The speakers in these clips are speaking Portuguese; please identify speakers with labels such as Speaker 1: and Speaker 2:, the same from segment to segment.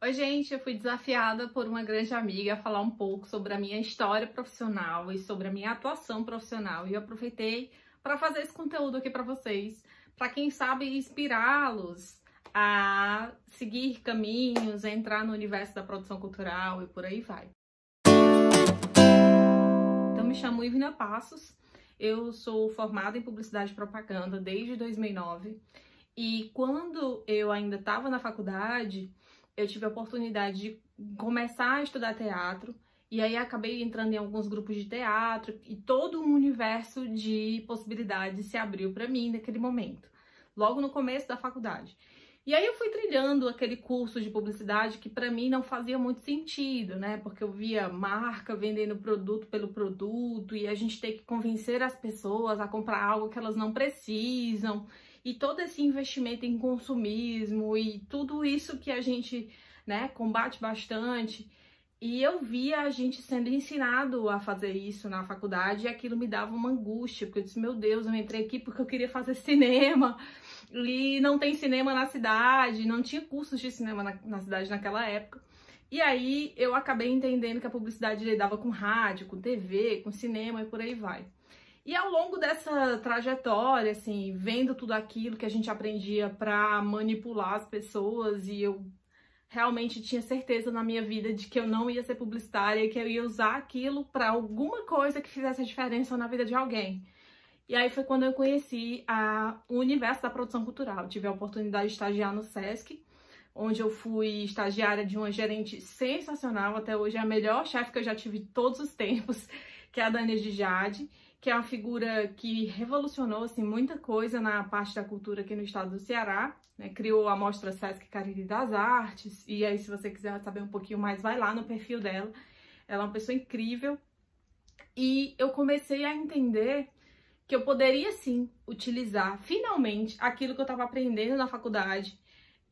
Speaker 1: Oi, gente, eu fui desafiada por uma grande amiga a falar um pouco sobre a minha história profissional e sobre a minha atuação profissional. E eu aproveitei para fazer esse conteúdo aqui para vocês, para quem sabe inspirá-los a seguir caminhos, a entrar no universo da produção cultural e por aí vai. Então, me chamo Ivna Passos, eu sou formada em Publicidade e Propaganda desde 2009 e quando eu ainda estava na faculdade, eu tive a oportunidade de começar a estudar teatro e aí acabei entrando em alguns grupos de teatro e todo um universo de possibilidades se abriu para mim naquele momento, logo no começo da faculdade. E aí eu fui trilhando aquele curso de publicidade que para mim não fazia muito sentido, né? Porque eu via marca vendendo produto pelo produto e a gente tem que convencer as pessoas a comprar algo que elas não precisam. E todo esse investimento em consumismo e tudo isso que a gente, né, combate bastante. E eu via a gente sendo ensinado a fazer isso na faculdade e aquilo me dava uma angústia, porque eu disse, meu Deus, eu entrei aqui porque eu queria fazer cinema e não tem cinema na cidade, não tinha cursos de cinema na cidade naquela época. E aí eu acabei entendendo que a publicidade lidava com rádio, com TV, com cinema e por aí vai. E ao longo dessa trajetória, assim, vendo tudo aquilo que a gente aprendia para manipular as pessoas, e eu realmente tinha certeza na minha vida de que eu não ia ser publicitária e que eu ia usar aquilo para alguma coisa que fizesse a diferença na vida de alguém. E aí foi quando eu conheci o universo da produção cultural. Tive a oportunidade de estagiar no Sesc, onde eu fui estagiária de uma gerente sensacional, até hoje é a melhor chefe que eu já tive de todos os tempos, que é a Dani de Jade, que é uma figura que revolucionou assim, muita coisa na parte da cultura aqui no estado do Ceará, né? Criou a Mostra Sesc Cariri das Artes, e aí se você quiser saber um pouquinho mais, vai lá no perfil dela. Ela é uma pessoa incrível, e eu comecei a entender que eu poderia sim utilizar finalmente aquilo que eu estava aprendendo na faculdade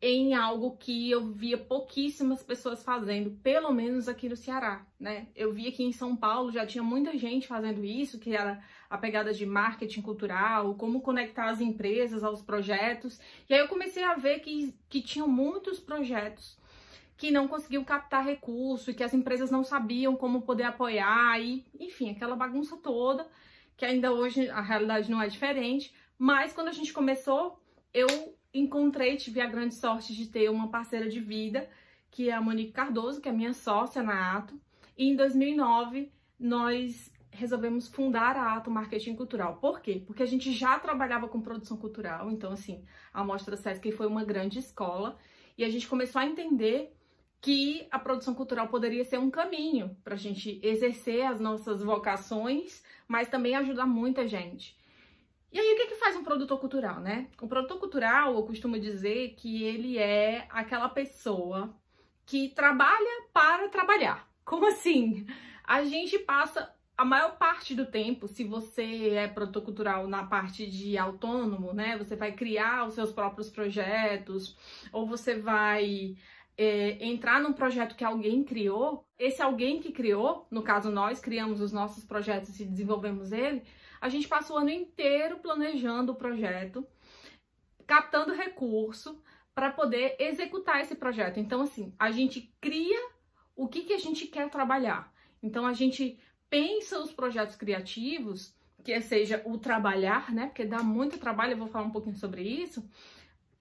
Speaker 1: em algo que eu via pouquíssimas pessoas fazendo, pelo menos aqui no Ceará, né? Eu via que em São Paulo já tinha muita gente fazendo isso, que era a pegada de marketing cultural, como conectar as empresas aos projetos. E aí eu comecei a ver que tinham muitos projetos que não conseguiam captar recurso e que as empresas não sabiam como poder apoiar e, enfim, aquela bagunça toda, que ainda hoje a realidade não é diferente, mas quando a gente começou, eu tive a grande sorte de ter uma parceira de vida, que é a Monique Cardoso, que é minha sócia na Ato, e em 2009 nós resolvemos fundar a Ato Marketing Cultural. Por quê? Porque a gente já trabalhava com produção cultural, então assim, a Mostra Sesc foi uma grande escola, e a gente começou a entender que a produção cultural poderia ser um caminho para a gente exercer as nossas vocações, mas também ajudar muita gente. E aí, o que faz um produtor cultural, né? O produtor cultural, eu costumo dizer que ele é aquela pessoa que trabalha para trabalhar. Como assim? A gente passa a maior parte do tempo, se você é produtor cultural na parte de autônomo, né? Você vai criar os seus próprios projetos, ou você vai entrar num projeto que alguém criou. Esse alguém que criou, no caso nós criamos os nossos projetos e desenvolvemos ele, a gente passa o ano inteiro planejando o projeto, captando recurso para poder executar esse projeto. Então, assim, a gente cria o que a gente quer trabalhar. Então, a gente pensa os projetos criativos, que seja o trabalhar, né? Porque dá muito trabalho, eu vou falar um pouquinho sobre isso,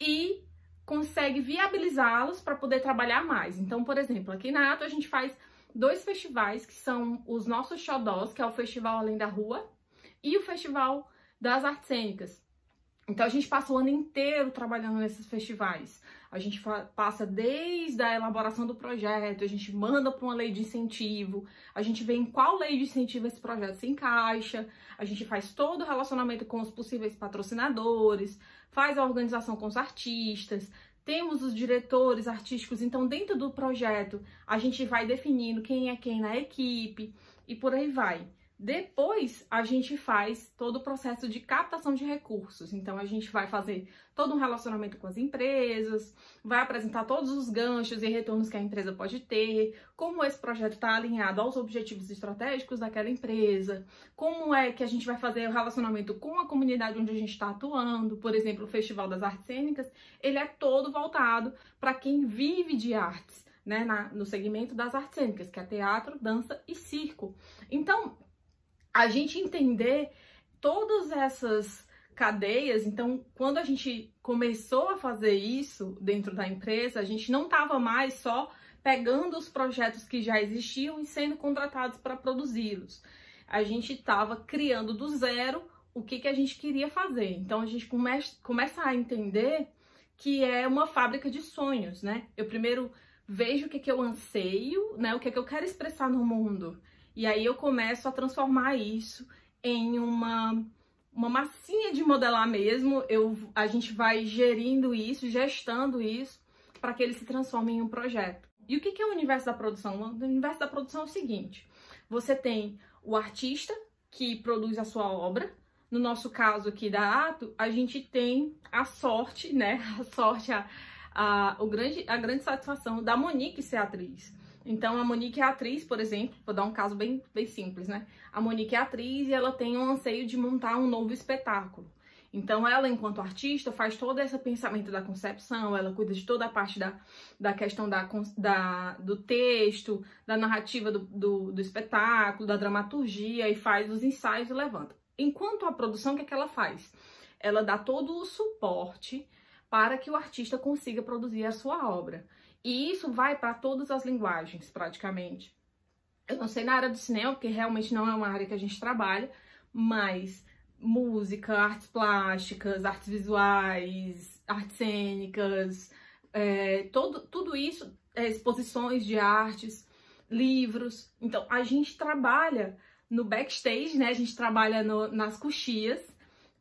Speaker 1: e consegue viabilizá-los para poder trabalhar mais. Então, por exemplo, aqui na Ato a gente faz 2 festivais que são os nossos xodós, que é o Festival Além da Rua e o Festival das Artes Cênicas. Então a gente passa o ano inteiro trabalhando nesses festivais. A gente passa desde a elaboração do projeto, a gente manda para uma lei de incentivo, a gente vê em qual lei de incentivo esse projeto se encaixa, a gente faz todo o relacionamento com os possíveis patrocinadores, faz a organização com os artistas, temos os diretores artísticos, então dentro do projeto a gente vai definindo quem é quem na equipe e por aí vai. Depois, a gente faz todo o processo de captação de recursos. Então, a gente vai fazer todo um relacionamento com as empresas, vai apresentar todos os ganchos e retornos que a empresa pode ter, como esse projeto está alinhado aos objetivos estratégicos daquela empresa, como é que a gente vai fazer o relacionamento com a comunidade onde a gente está atuando. Por exemplo, o Festival das Artes Cênicas, ele é todo voltado para quem vive de artes. né, no segmento das artes cênicas, que é teatro, dança e circo. Então, a gente entender todas essas cadeias, então, quando a gente começou a fazer isso dentro da empresa, a gente não estava mais só pegando os projetos que já existiam e sendo contratados para produzi-los. A gente estava criando do zero o que a gente queria fazer. Então, a gente começa a entender que é uma fábrica de sonhos, né? Eu primeiro vejo o que eu anseio, né? O que eu quero expressar no mundo. E aí eu começo a transformar isso em uma massinha de modelar mesmo. A gente vai gerindo isso, gestando isso, para que ele se transforme em um projeto. E o que é o universo da produção? O universo da produção é o seguinte: você tem o artista que produz a sua obra. No nosso caso aqui da Ato, a gente tem a sorte, né? A grande satisfação da Monique ser atriz. Então, a Monique é atriz, por exemplo, vou dar um caso bem simples, né? A Monique é atriz e ela tem um anseio de montar um novo espetáculo. Então, ela, enquanto artista, faz todo esse pensamento da concepção, ela cuida de toda a parte da questão do texto, da narrativa do espetáculo, da dramaturgia, e faz os ensaios e levanta. Enquanto a produção, o que ela faz? Ela dá todo o suporte para que o artista consiga produzir a sua obra. E isso vai para todas as linguagens, praticamente. Eu não sei na área do cinema, porque realmente não é uma área que a gente trabalha, mas música, artes plásticas, artes visuais, artes cênicas, tudo isso, exposições de artes, livros. Então, a gente trabalha no backstage, né? A gente trabalha nas coxias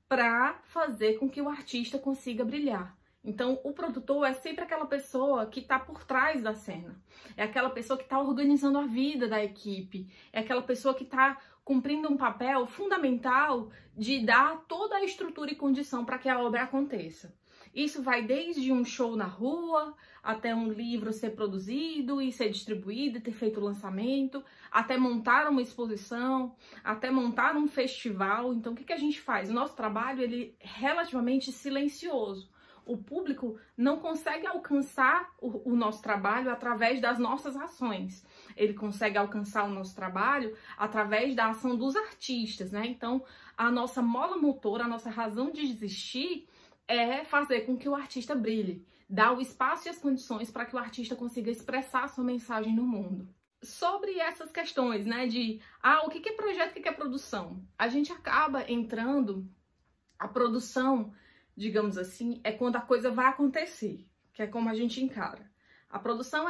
Speaker 1: para fazer com que o artista consiga brilhar. Então, o produtor é sempre aquela pessoa que está por trás da cena. É aquela pessoa que está organizando a vida da equipe. É aquela pessoa que está cumprindo um papel fundamental de dar toda a estrutura e condição para que a obra aconteça. Isso vai desde um show na rua, até um livro ser produzido e ser distribuído, e ter feito o lançamento, até montar uma exposição, até montar um festival. Então, o que a gente faz? O nosso trabalho, ele é relativamente silencioso. O público não consegue alcançar o nosso trabalho através das nossas ações. Ele consegue alcançar o nosso trabalho através da ação dos artistas, né? Então, a nossa mola motora, a nossa razão de existir é fazer com que o artista brilhe, dar o espaço e as condições para que o artista consiga expressar a sua mensagem no mundo. Sobre essas questões, né, de o que é projeto, o que é produção? A gente acaba entrando, a produção, digamos assim, é quando a coisa vai acontecer, que é como a gente encara. A produção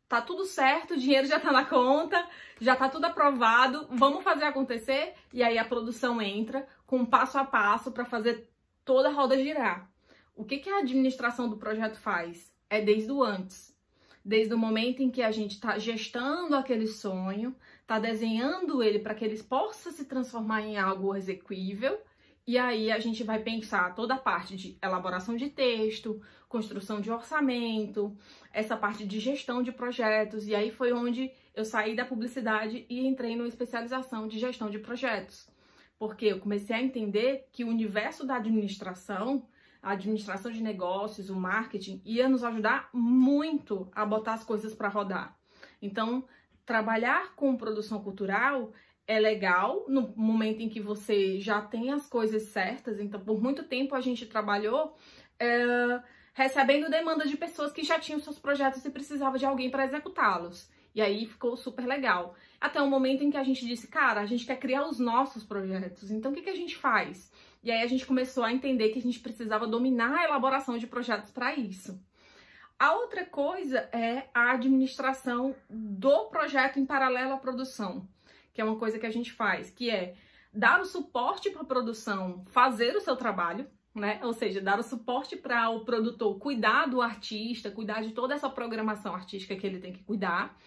Speaker 1: tá tudo certo, o dinheiro já tá na conta, já tá tudo aprovado, vamos fazer acontecer, e aí a produção entra com passo a passo para fazer toda a roda girar. O que a administração do projeto faz? É desde o antes. Desde o momento em que a gente está gestando aquele sonho, está desenhando ele para que ele possa se transformar em algo execuível, e aí a gente vai pensar toda a parte de elaboração de texto, construção de orçamento, essa parte de gestão de projetos, e aí foi onde eu saí da publicidade e entrei numa especialização de gestão de projetos. Porque eu comecei a entender que o universo da administração, a administração de negócios, o marketing, ia nos ajudar muito a botar as coisas para rodar. Então, trabalhar com produção cultural é legal no momento em que você já tem as coisas certas. Então, por muito tempo a gente trabalhou recebendo demanda de pessoas que já tinham seus projetos e precisava de alguém para executá-los. E aí ficou super legal. Até o momento em que a gente disse, cara, a gente quer criar os nossos projetos, então o que a gente faz? E aí a gente começou a entender que a gente precisava dominar a elaboração de projetos para isso. A outra coisa é a administração do projeto em paralelo à produção, que é uma coisa que a gente faz, que é dar o suporte para a produção fazer o seu trabalho, né? Ou seja, dar o suporte para o produtor cuidar do artista, cuidar de toda essa programação artística que ele tem que cuidar,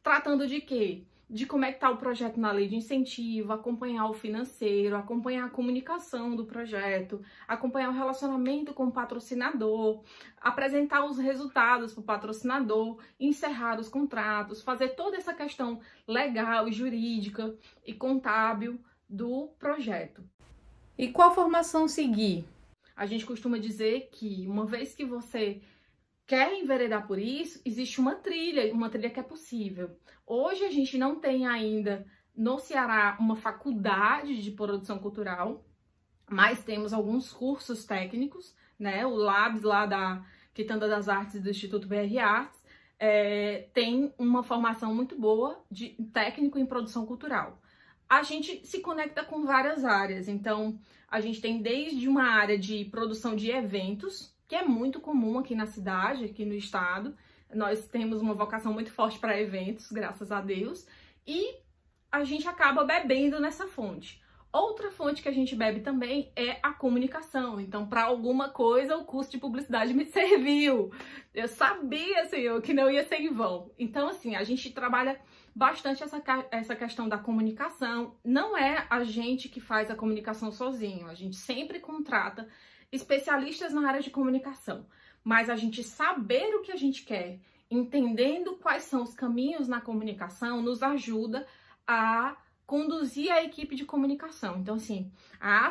Speaker 1: tratando de quê? De como é que está o projeto na lei de incentivo, acompanhar o financeiro, acompanhar a comunicação do projeto, acompanhar o relacionamento com o patrocinador, apresentar os resultados para o patrocinador, encerrar os contratos, fazer toda essa questão legal e jurídica e contábil do projeto. E qual formação seguir? A gente costuma dizer que uma vez que você quer enveredar por isso, existe uma trilha que é possível. Hoje a gente não tem ainda no Ceará uma faculdade de produção cultural, mas temos alguns cursos técnicos, né? O Labs lá da Quitanda das Artes do Instituto BR Artes tem uma formação muito boa de técnico em produção cultural. A gente se conecta com várias áreas, então a gente tem desde uma área de produção de eventos, que é muito comum aqui na cidade, aqui no estado. Nós temos uma vocação muito forte para eventos, graças a Deus, e a gente acaba bebendo nessa fonte. Outra fonte que a gente bebe também é a comunicação. Então, para alguma coisa, o curso de publicidade me serviu. Eu sabia, Senhor, que não ia ser em vão. Então, assim, a gente trabalha bastante essa questão da comunicação. Não é a gente que faz a comunicação sozinho. A gente sempre contrata especialistas na área de comunicação. Mas a gente saber o que a gente quer, entendendo quais são os caminhos na comunicação, nos ajuda a conduzir a equipe de comunicação. Então, assim,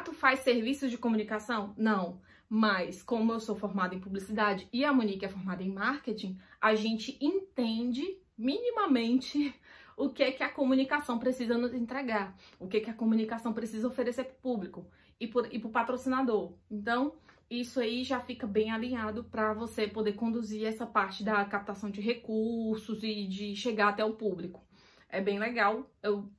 Speaker 1: tu faz serviços de comunicação? Não. Mas, como eu sou formada em publicidade e a Monique é formada em marketing, a gente entende minimamente o que é que a comunicação precisa nos entregar, o que é que a comunicação precisa oferecer para o público e para o patrocinador. Então, isso aí já fica bem alinhado para você poder conduzir essa parte da captação de recursos e de chegar até o público. É bem legal, eu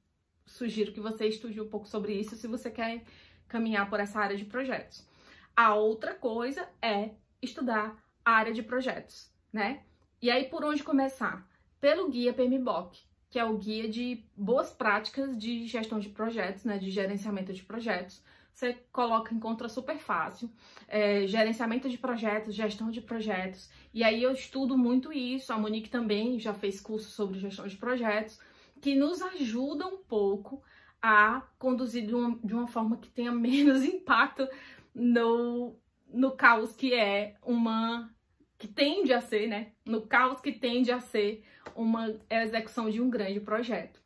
Speaker 1: sugiro que você estude um pouco sobre isso se você quer caminhar por essa área de projetos. A outra coisa é estudar a área de projetos, né? E aí, por onde começar? Pelo guia PMBOK, que é o guia de boas práticas de gestão de projetos, né? De gerenciamento de projetos. Você encontra super fácil. Gerenciamento de projetos, gestão de projetos. E aí eu estudo muito isso. A Monique também já fez curso sobre gestão de projetos, que nos ajuda um pouco a conduzir de uma forma que tenha menos impacto no caos que que tende a ser, né? No caos que tende a ser uma execução de um grande projeto.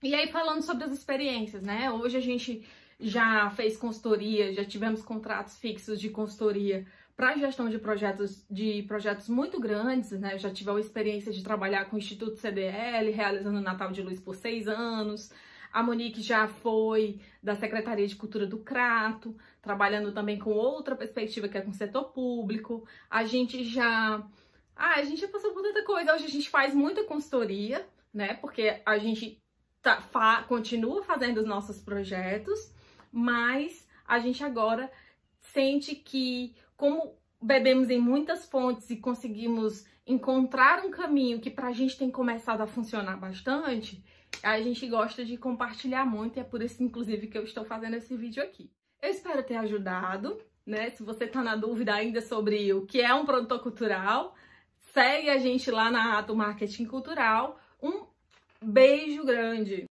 Speaker 1: E aí, falando sobre as experiências, né? Hoje a gente já fez consultoria, já tivemos contratos fixos de consultoria para gestão de projetos muito grandes, né? Eu já tive a experiência de trabalhar com o Instituto CDL, realizando o Natal de Luz por 6 anos. A Monique já foi da Secretaria de Cultura do Crato, trabalhando também com outra perspectiva, que é com o setor público. A gente já passou por tanta coisa. Hoje a gente faz muita consultoria, né? Porque a gente continua fazendo os nossos projetos, mas a gente agora sente que, como bebemos em muitas fontes e conseguimos encontrar um caminho que pra gente tem começado a funcionar bastante, a gente gosta de compartilhar muito, e é por isso, inclusive, que eu estou fazendo esse vídeo aqui. Eu espero ter ajudado, né? Se você tá na dúvida ainda sobre o que é um produtor cultural, segue a gente lá na Ato Marketing Cultural. Um beijo grande!